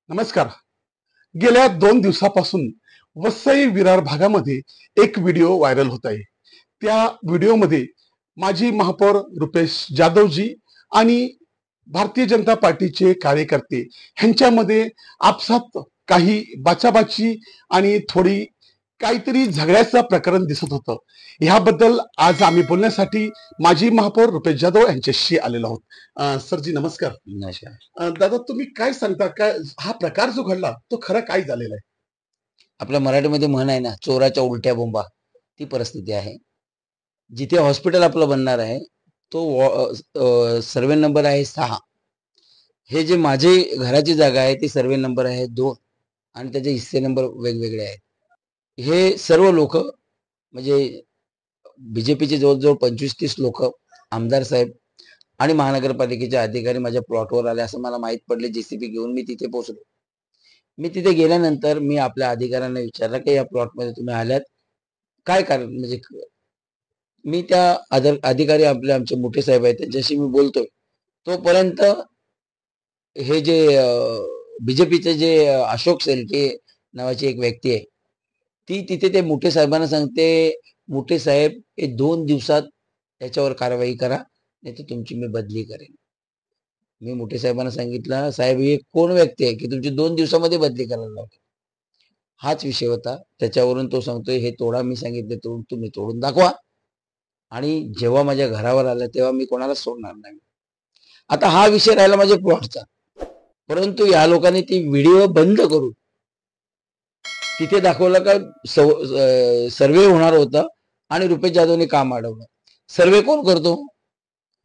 नमस्कार. गेल्या 2 दिवसापासून वसई विरार भागामध्ये एक व्हिडिओ व्हायरल होत आहे. त्या व्हिडिओमध्ये माजी महापौर रुपेश जाधवजी आणि भारतीय जनता पार्टीचे कार्यकर्ते ह्यांच्यामध्ये आपसात काही बाचाबाची आणि थोडी काहीतरी झगड्याचं प्रकरण दिसत होतं. ह्याबद्दल आज आम्ही बोलण्यासाठी माजी महापौर रुपेश जाधव यांच्याशी आलेलो आहोत. सरजी नमस्कार. दादा तुम्ही काय सांगता, काय हा प्रकार जो घडला तो खरं काय झालेला आहे? आपल्या मराठीमध्ये म्हण आहे ना, चोराच्या उलट्या बोंबा, ती परिस्थिती आहे. जिथे हॉस्पिटल आपलं बनणार आहे तो सर्वे नंबर आहे 6. हे जे माझे घराची जागा आहे ती सर्वे नंबर आहे 2 आणि त्याचे हिस्से नंबर वेगवेगळे आहेत. हे सर्व लोक म्हणजे बीजेपीचे जवळजवळ 25-30 लोक, आमदार साहेब आणि महानगरपालिकेचे अधिकारी माझ्या प्लॉटवर आले असं मला माहित पडले. जेसीबी घेऊन मी तिथे पोहोचलो. मी तिथे गेल्यानंतर मी आपल्या अधिकाऱ्यांना विचारलं की या प्लॉटमध्ये तुम्ही आल्यात काय कारण, म्हणजे मी त्या अधिकारी आमचे मोठे साहेब आहेत त्यांच्याशी मी बोलतोय. तोपर्यंत हे जे बीजेपीचे जे अशोक सेलके नावाची एक व्यक्ती आहे ती तिथे ते मोठे साहेबांना सांगते, मोठे साहेब हे 2 दिवसात त्याच्यावर कारवाई करा, नाही तर तुमची मी बदली करेन. मी मोठे साहेबांना सांगितलं, साहेब ही कोण व्यक्ती आहे की तुमची 2 दिवसामध्ये बदली करायला लावते? हाच विषय होता. त्याच्यावरून तो सांगतोय हे तोडा. मी सांगितले तुम्ही तोडून दाखवा आणि जेव्हा माझ्या घरावर आलं तेव्हा मी कोणाला सोडणार नाही. आता हा विषय राहिला माझ्या प्लॉटचा, परंतु या लोकांनी ती व्हिडिओ बंद करून तिथे दाखवलं का सर्वे होणार होता आणि रुपेश जाधवने काम अडवलं. सर्वे कोण करतो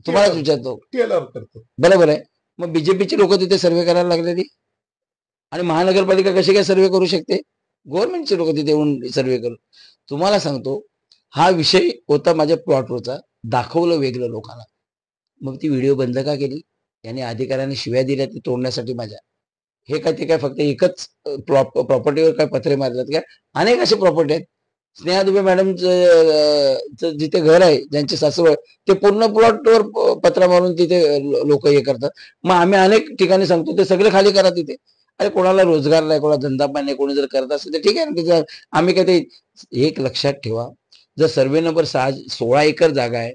तुम्हालाच विचारतो. करतो. बरोबर आहे. मग बीजेपीचे लोक तिथे सर्वे करायला लागलेली आणि महानगरपालिका कशी काय सर्वे करू शकते? गव्हर्नमेंटचे लोक तिथे येऊन सर्वे करू. तुम्हाला सांगतो हा विषय होता माझ्या प्लॉटवरचा, दाखवलं वेगळं लोकांना. मग ती व्हिडिओ बंद का केली? याने अधिकाऱ्याने शिव्या दिल्या ती तोडण्यासाठी माझ्या. हे काय ते काय फक्त एकच प्रॉपर्टीवर काय पत्रे मारतात काय? अनेक असे प्रॉपर्टी आहेत. स्नेहा दुबे मॅडमचं जिथे घर आहे, ज्यांचे सासू ते पूर्ण प्लॉटवर पत्रा मारून तिथे लोक हे करतात. मग आम्ही अनेक ठिकाणी सांगतो ते सगळे खाली करा तिथे. अरे कोणाला रोजगार नाही, कोणाला धंदा पाणी नाही, कोणी जर करत असेल तर ठीक आहे ना. आम्ही काय ते एक लक्षात ठेवा, जर सर्वे नंबर 16 एकर जागा आहे,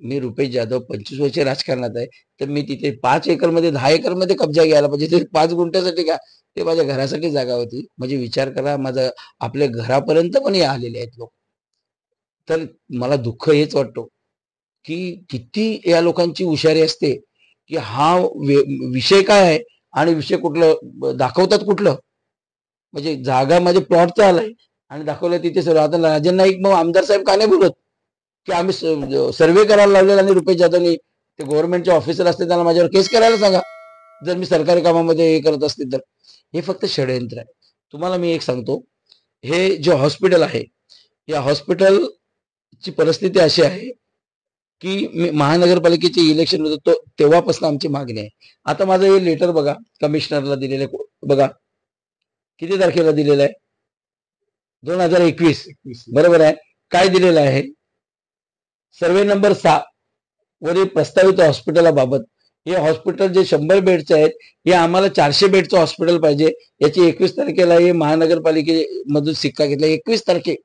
मी रुपेश जाधव 25 वर्ष राजकारणात आहे, तर मी तिथे 5 एकर मध्ये 10 एकर मध्ये कब्जा घ्यायला पाहिजे. ते 5 गुंठ्यासाठी का? ते माझ्या घरासाठी जागा होती. म्हणजे विचार करा, माझं आपल्या घरापर्यंत पण हे आलेले आहेत लोक. तर मला दुःख हेच वाटतो की किती या लोकांची हुशारी असते की हा विषय काय आहे आणि विषय कुठलं दाखवतात कुठलं. म्हणजे जागा माझे प्लॉटचा आलाय आणि दाखवलं तिथे सर्व. आता राजन नाईक मग आमदार साहेब का नाही बोलत की आम्ही सर्वे करायला लावलेला आणि रुपेश जाधवनी ते गव्हर्नमेंटचे ऑफिसर असते त्यांना माझ्यावर केस करायला सांगा जर मी सरकारी कामामध्ये हे करत असतील तर. हे फक्त षडयंत्र आहे. तुम्हाला मी एक सांगतो, हे जे हॉस्पिटल आहे या हॉस्पिटलची परिस्थिती अशी आहे की महानगरपालिकेचे इलेक्शन होतं तेव्हापासून आमची मागणी आहे. आता माझं हे लेटर बघा, कमिशनरला दिलेलं बघा, किती तारखेला दिलेलं आहे? 2021. बरोबर आहे. काय दिलेलं आहे? सर्वे नंबर 6 वरील प्रस्तावित हॉस्पिटलाबाबत. हे हॉस्पिटल जे 100 बेडचे आहेत, हे आम्हाला 400 बेडचं हॉस्पिटल पाहिजे. याची 21 तारखेला हे महानगरपालिकेमधून सिक्का घेतला. 21 तारखे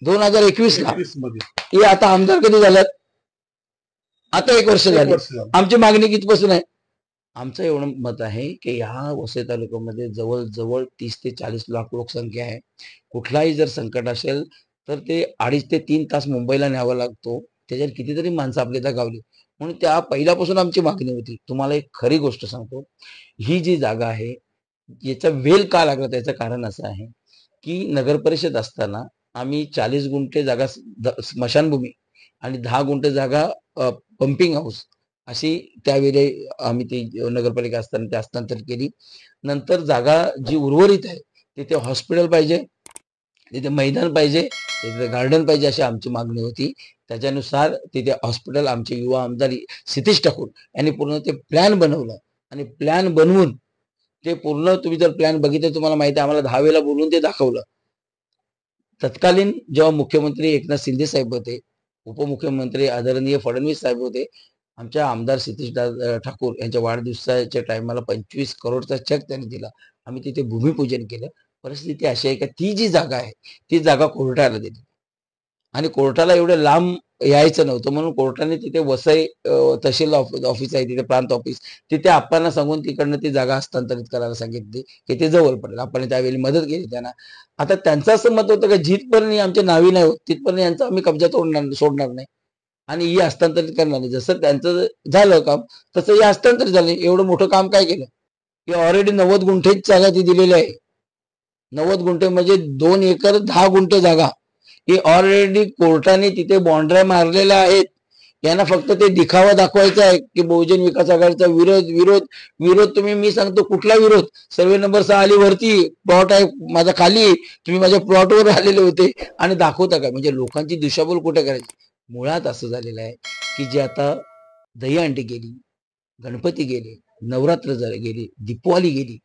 2021 ला. हे आता आमदार कधी झाल्यात? आता 1 वर्ष झाले. आमची मागणी कितीपासून आहे? आमचं एवढं मत आहे की ह्या वसई तालुक्यामध्ये जवळजवळ 30 ते 40 लाख लोकसंख्या आहे. कुठलाही जर संकट असेल तर ते 2.5 ते 3 तास मुंबईला न्यावा लागतो. त्याच्यात कितीतरी माणसं आपली इथं गावली. म्हणून त्या पहिल्यापासून आमची मागणी होती. तुम्हाला एक खरी गोष्ट सांगतो, ही जी जागा आहे याचा वेल का लागला त्याचं कारण असं आहे की नगरपरिषद असताना आम्ही 40 गुंठे जागा स्मशानभूमी आणि 10 गुंठे जागा पंपिंग हाऊस अशी त्यावेळी आम्ही ती नगरपालिका असताना ते हस्तांतरित केली. नंतर जागा जी उर्वरित आहे तिथे हॉस्पिटल पाहिजे, तिथे मैदान पाहिजे, तिथे गार्डन पाहिजे अशी आमची मागणी होती. त्याच्यानुसार तिथे हॉस्पिटल आमचे युवा आमदार सिद्धेश ठाकूर यांनी पूर्ण ते प्लॅन बनवलं आणि प्लॅन बनवून ते पूर्ण, तुम्ही जर प्लॅन बघितले तुम्हाला माहिती आहे, आम्हाला 10 वेळेला बोलून ते दाखवलं. तत्कालीन जेव्हा मुख्यमंत्री एकनाथ शिंदे साहेब होते, उपमुख्यमंत्री आदरणीय फडणवीस साहेब होते, आमच्या आमदार सतीश ठाकूर यांच्या वाढदिवसाच्या टायमाला 25 करोडचा चेक त्यांनी दिला. आम्ही तिथे भूमिपूजन केलं. परिस्थिती अशी आहे का ती जी जागा आहे ती जागा कोर्टाला दिली आणि कोर्टाला एवढं लांब यायचं नव्हतं म्हणून कोर्टाने तिथे वसई तहसील ऑफिस आहे तिथे प्रांत ऑफिस तिथे आप्पांना सांगून तिकडनं ती जागा हस्तांतरित करायला सांगितली की ते जवळ पडेल. आपण त्यावेळी मदत केली त्यांना. आता त्यांचं असं मत होतं की जिथपर्यंत आमच्या नावी नाही होत तिथपर्यंत यांचा आम्ही कब्जा सोडणार नाही आणि ही हस्तांतरित करणार नाही. जसं त्यांचं झालं काम तसं हे हस्तांतरित झालं. एवढं मोठं काम काय केलं की ऑलरेडी 90 गुंठेच जागा ती दिलेली आहे. 90 गुंठे म्हणजे 2 एकर 10 गुंठे जागा ही ऑलरेडी कोर्टाने तिथे बाउंड्र्या मारलेल्या आहेत. यांना फक्त ते दिखावा दाखवायचा आहे की बहुजन विकास आघाडीचा विरोध विरोध विरोध. तुम्ही मी सांगतो कुठला विरोध. सर्वे नंबर 6 आली वरती प्लॉट आहे माझा खाली तुम्ही माझ्या प्लॉटवर आलेले होते आणि दाखवता काय म्हणजे लोकांची दिशाभूल कुठे करायची. मुळात असं झालेलं आहे की जे आता दहीहंडी गेली गणपती गेले नवरात्र गेली दीपावली गेली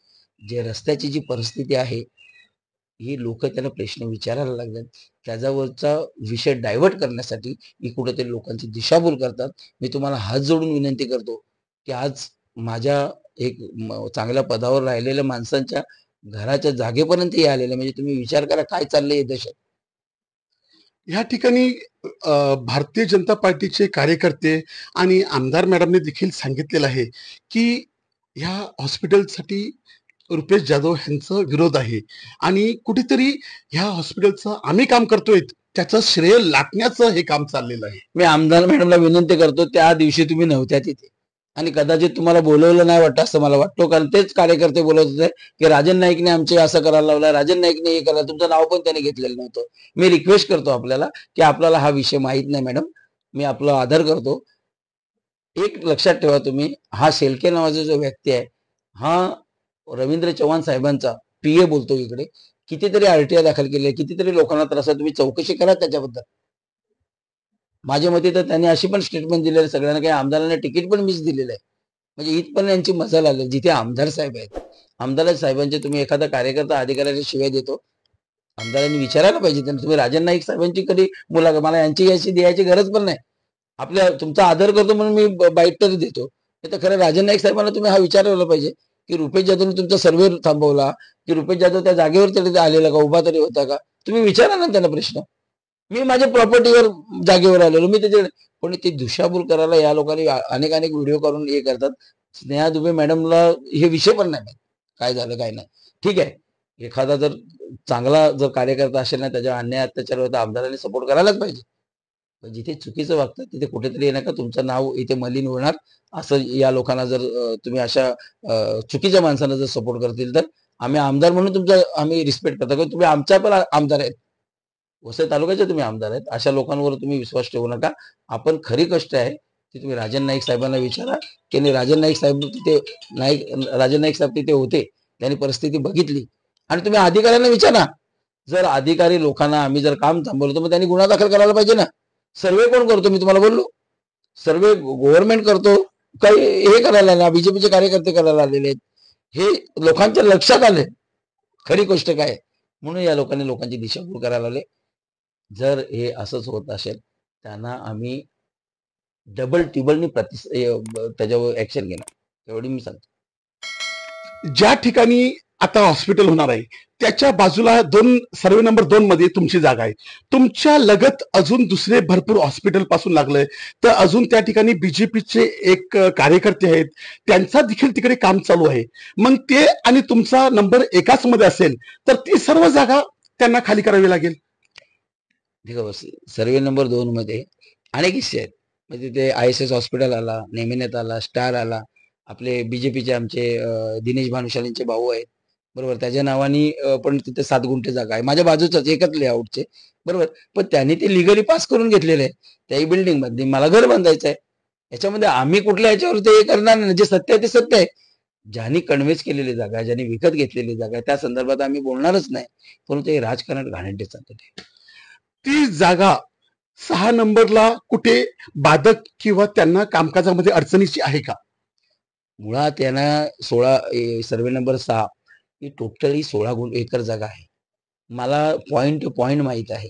जे रस्त्याची जी परिस्थिती आहे ही लोक त्याला प्रश्न विचारायला लागतात. त्याच्यावरचा विषय डायव्हर्ट करण्यासाठी ही कुठेतरी लोकांची दिशाभूल करतात. मी तुम्हाला हात जोडून विनंती करतो की आज माझ्या एक चांगल्या पदावर राहिलेल्या माणसांच्या घराच्या जागेपर्यंत हे आलेलं म्हणजे तुम्ही विचार करा काय चाललंय देशात. या ठिकाणी भारतीय जनता पार्टीचे कार्यकर्ते आणि आमदार मॅडमने देखील सांगितलेलं आहे की ह्या हॉस्पिटलसाठी रुपेश जाधव यांचा विरोध आहे आणि कुठेतरी ह्या हॉस्पिटलचं आम्ही काम करतोय त्याचं श्रेय लाटण्याचं हे काम चाललेलं आहे. मी आमदार मॅडमला विनंती करतो त्या दिवशी तुम्ही नव्हत्या तिथे आणि कदाचित तुम्हाला बोलवलं नाही वाटतं असं मला वाटतो कारण तेच कार्यकर्ते बोलत होते की राजन नाईकने आमचे असं करायला लावलं राजन नाईकने हे करायला तुमचं नाव पण त्याने घेतलेलं नव्हतं. मी रिक्वेस्ट करतो आपल्याला की आपल्याला हा विषय माहीत नाही मॅडम मी आपला आदर करतो. एक लक्षात ठेवा तुम्ही हा शेलके नावाचा जो व्यक्ती आहे हा रवींद्र चव्हाण साहेबांचा पीए बोलतो इकडे. कितीतरी आरटीआय दाखल केले कितीतरी लोकांना त्रास आहे. तुम्ही चौकशी करा त्याच्याबद्दल. माझ्या मते तर त्यांनी अशी पण स्टेटमेंट दिलेली सगळ्यांना काही आमदारांना तिकीट पण मिस दिलेलं आहे. म्हणजे इथपर्यंत यांची मजाल आली. जिथे आमदार साहेब आहेत आमदार साहेबांचे तुम्ही एखादा कार्यकर्ता अधिकाऱ्याच्या शिवाय देतो. आमदारांनी विचारायला पाहिजे त्यांना तुम्ही राजन नाईक साहेबांची कधी मुलाखत मला यांची याची द्यायची गरज पण नाही. आपल्या तुमचा आदर करतो म्हणून मी बाईट तरी देतो. तर खरं राजन नाईक साहेबांना तुम्ही हा विचारला पाहिजे की रुपेश जाधवने तुमचा सर्व्हे थांबवला की रुपेश जाधव त्या जागेवर तरी आलेला का उभा तरी होता का तुम्ही विचारा ना त्यांना प्रश्न. मी माझ्या प्रॉपर्टीवर जागेवर आलेलो मी त्याचे पण ते दिशाभूल करायला या लोकांनी अनेक अनेक व्हिडिओ करून हे करतात. स्नेहा दुबे मॅडमला हे विषय पण नाही माहित काय झालं काय नाही. ठीक आहे एखादा जर चांगला जर कार्यकर्ता असेल ना त्याच्या अन्याय अत्याचार होता आमदारांनी सपोर्ट करायलाच पाहिजे. पण जिथे चुकीचं वागतात तिथे कुठेतरी नका तुमचं नाव इथे मलिन होणार. असं या लोकांना जर तुम्ही अशा चुकीच्या माणसांना जर सपोर्ट करतील तर आम्ही आमदार म्हणून तुमचा आम्ही रिस्पेक्ट करतो कारण तुम्ही आमच्या पण आमदार आहेत. वसई तालुक्याचे तुम्ही आमदार आहेत. अशा लोकांवर तुम्ही विश्वास ठेवू नका. आपण खरी कष्ट आहे ती तुम्ही राजन नाईक साहेबांना विचारा की राजन नाईक साहेब तिथे राजन नाईक साहेब तिथे होते त्यांनी परिस्थिती बघितली आणि तुम्ही अधिकाऱ्यांना विचारा. जर अधिकारी लोकांना आम्ही जर काम थांबवलं तर मग त्यांनी गुन्हा दाखल करायला पाहिजे ना. सर्वे कोण करतो मी तुम्हाला बोललो. सर्वे गव्हर्नमेंट करतो काही हे करायला ना बीजेपीचे कार्यकर्ते करायला आलेले आहेत. हे लोकांच्या लक्षात आले खरी गोष्ट काय म्हणून या लोकांनी लोकांची दिशाभूल करायला लावले. जर हे असंच होत असेल त्यांना आम्ही डबल टिबलनी त्याच्यावर ऍक्शन घेणार एवढी मी सांगतो. ज्या ठिकाणी आता हॉस्पिटल होणार आहे त्याच्या बाजूला सर्वे नंबर 2 मध्ये तुमची जागा आहे. तुमच्या लगत अजून दुसरे भरपूर हॉस्पिटल पासून लागलंय तर अजून त्या ठिकाणी बीजेपीचे एक कार्यकर्ते आहेत त्यांचा देखील तिकडे काम चालू आहे. मग ते आणि तुमचा नंबर एकाच मध्ये असेल तर ती सर्व जागा त्यांना खाली करावी लागेल. ठीक आहे. सर्वे नंबर 2 मध्ये अनेक हिस्से आहेत. म्हणजे ते ISS हॉस्पिटल आला नेमिनेत आला स्टार आला आपले बीजेपीचे आमचे दिनेश भानुशालींचे भाऊ आहेत बरोबर त्याच्या नावाने पण तिथे 7 गुंठे जागा आहे माझ्या बाजूचाच एकच लेआउटचे बरोबर. पण त्यांनी ते लिगली पास करून घेतलेले आहे त्याही बिल्डिंग मध्ये मला घर बांधायचं आहे. याच्यामध्ये आम्ही कुठल्या याच्यावर ते करणार नाही. जे सत्य आहे ते सत्य आहे. ज्यांनी कन्व्हेन्स केलेली जागा ज्यांनी विकत घेतलेली जागा त्या संदर्भात आम्ही बोलणारच नाही. परंतु हे राजकारण घाणेरडे चालते. ती जागा 6 नंबरला कुठे बाधक किंवा त्यांना कामकाजामध्ये अडचणीची आहे का. मुळात यांना 16 सर्वे नंबर 6 ही टोटली 16 एकर जागा आहे. मला पॉइंट टू पॉइंट माहित आहे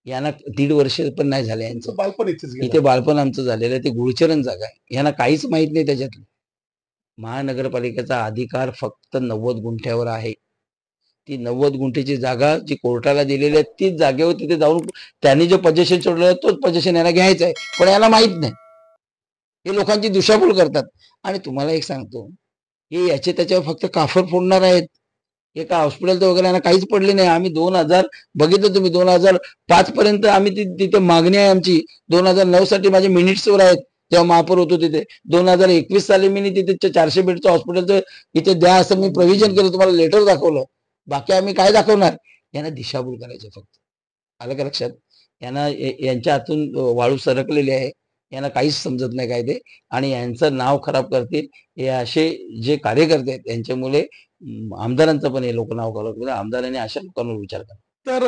यांना 1.5 वर्ष पण नाही झाले यांचं. तुमचं बालपण इथेच गेलं. इथे बालपण आमचं झालेलं आहे. ते गुळचरण जागा आहे. यांना काहीच माहित नाही त्याच्यातलं. महानगरपालिकेचा अधिकार फक्त 90 गुंठ्यावर आहे. ती 90 गुंठेची जागा जी कोर्टाला दिलेली आहे तीच जागेवर तिथे जाऊन त्यांनी जो पोझिशन सोडलेला तोच पोझिशन यांना घ्यायचा आहे, पण याला माहित नाही. हे लोकांची दिशाभूल करतात. आणि तुम्हाला एक सांगतो, हे याचे त्याच्यावर फक्त काफर फोडणार आहेत. एका हॉस्पिटलचं वगैरे यांना काहीच पडले नाही. आम्ही 2000 बघितलं तुम्ही, 2005 पर्यंत आम्ही तिथे मागणी आहे आमची. 2009 साठी माझे मिनिट्सवर आहेत जेव्हा महापौर होतो तिथे. 2021 साली मी तिथे 400 बेडचं हॉस्पिटलचं इथे द्या असं मी प्रोव्हिजन केलं, तुम्हाला लेटर दाखवलं. बाकी आम्ही काय दाखवणार? यांना दिशाभूल करायचं फक्त. आलं का लक्षात? यांना यांच्या हातून वाळू सरकलेली आहे. यांना काहीच समजत नाही काय ते, आणि यांचं नाव खराब करतील. हे असे जे कार्यकर्ते आहेत यांच्यामुळे आमदारांचं पण हे लोक नाव खराब करतात. आमदारांनी अशा लोकांवर विचार करा. तर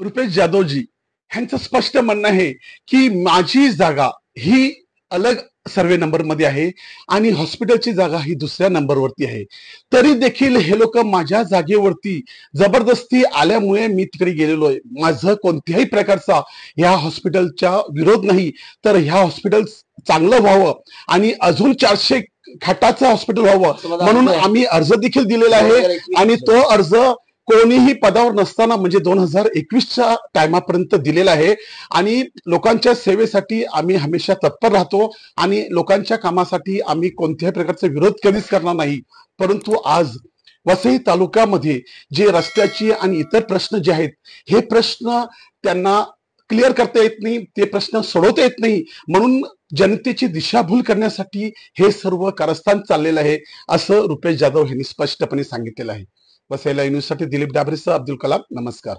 रुपेश जाधवजी ह्यांचं स्पष्ट म्हणणं आहे की माझी जागा ही अलग सर्वे नंबर मध्ये आहे आणि हॉस्पिटलची जागा ही दुसऱ्या नंबरवरती आहे. तरी देखील हे लोक माझ्या जागेवरती जबरदस्ती आल्यामुळे मी तिकडे गेलेलो आहे. माझं कोणत्याही प्रकारचा ह्या हॉस्पिटलच्या विरोध नाही, तर ह्या हॉस्पिटल चांगलं व्हावं आणि अजून 400 खाटाचं हॉस्पिटल व्हावं म्हणून आम्ही अर्ज देखील दिलेला आहे. आणि तो अर्ज कोणीही पदावर नसताना म्हणजे 2021च्या टायमापर्यंत दिलेला आहे. आणि लोकांच्या सेवेसाठी आम्ही हमेशा तत्पर राहतो आणि लोकांच्या कामासाठी आम्ही कोणत्याही प्रकारचा विरोध कधीच करणार नाही. परंतु आज वसई तालुक्यामध्ये जे रस्त्याची आणि इतर प्रश्न जे आहेत, हे प्रश्न त्यांना क्लिअर करता येत नाही, ते प्रश्न सोडवता येत नाही. म्हणून जनतेची दिशाभूल करण्यासाठी हे सर्व कारस्थान चाललेलं आहे, असं रुपेश जाधव यांनी स्पष्टपणे सांगितलेलं आहे. वसई लाईव्ह न्यूज साठी दिलीप डाबरेसह अब्दुल कलाम. नमस्कार.